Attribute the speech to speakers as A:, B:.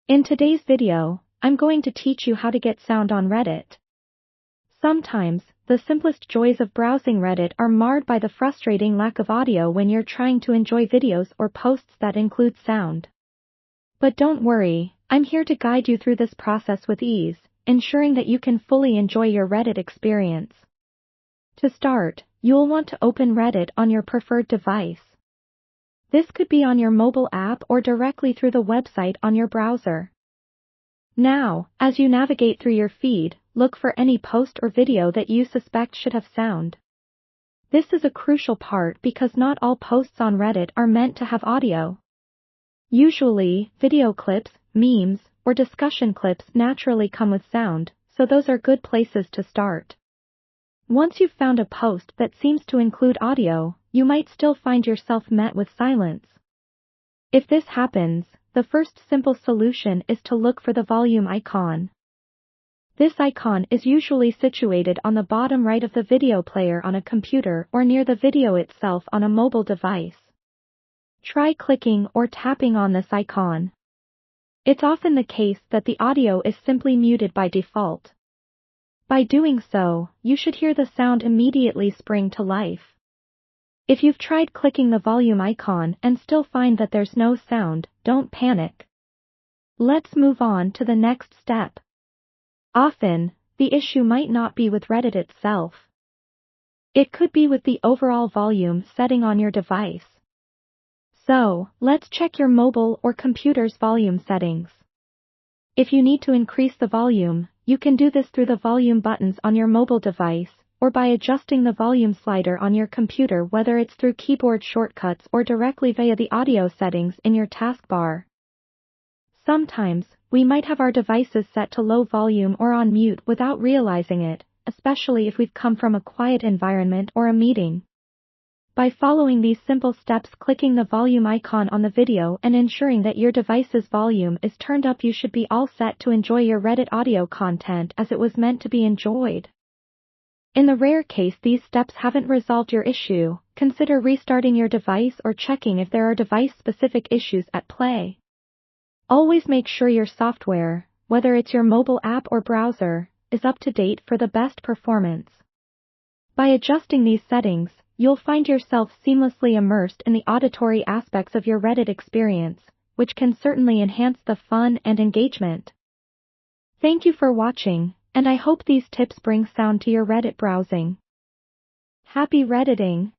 A: In today's video, I'm going to teach you how to get sound on Reddit. Sometimes, the simplest joys of browsing Reddit are marred by the frustrating lack of audio when you're trying to enjoy videos or posts that include sound. But don't worry, I'm here to guide you through this process with ease, ensuring that you can fully enjoy your Reddit experience. To start, you'll want to open Reddit on your preferred device. This could be on your mobile app or directly through the website on your browser. Now, as you navigate through your feed, look for any post or video that you suspect should have sound. This is a crucial part because not all posts on Reddit are meant to have audio. Usually, video clips, memes, or discussion clips naturally come with sound, so those are good places to start. Once you've found a post that seems to include audio, you might still find yourself met with silence. If this happens, the first simple solution is to look for the volume icon. This icon is usually situated on the bottom right of the video player on a computer or near the video itself on a mobile device. Try clicking or tapping on this icon. It's often the case that the audio is simply muted by default. By doing so, you should hear the sound immediately spring to life. If you've tried clicking the volume icon and still find that there's no sound, don't panic. Let's move on to the next step. Often, the issue might not be with Reddit itself. It could be with the overall volume setting on your device. So, let's check your mobile or computer's volume settings. If you need to increase the volume, you can do this through the volume buttons on your mobile device, or by adjusting the volume slider on your computer, whether it's through keyboard shortcuts or directly via the audio settings in your taskbar. Sometimes, we might have our devices set to low volume or on mute without realizing it, especially if we've come from a quiet environment or a meeting. By following these simple steps, clicking the volume icon on the video and ensuring that your device's volume is turned up, you should be all set to enjoy your Reddit audio content as it was meant to be enjoyed. In the rare case these steps haven't resolved your issue, consider restarting your device or checking if there are device-specific issues at play. Always make sure your software, whether it's your mobile app or browser, is up to date for the best performance. By adjusting these settings, you'll find yourself seamlessly immersed in the auditory aspects of your Reddit experience, which can certainly enhance the fun and engagement. Thank you for watching, and I hope these tips bring sound to your Reddit browsing. Happy Redditing!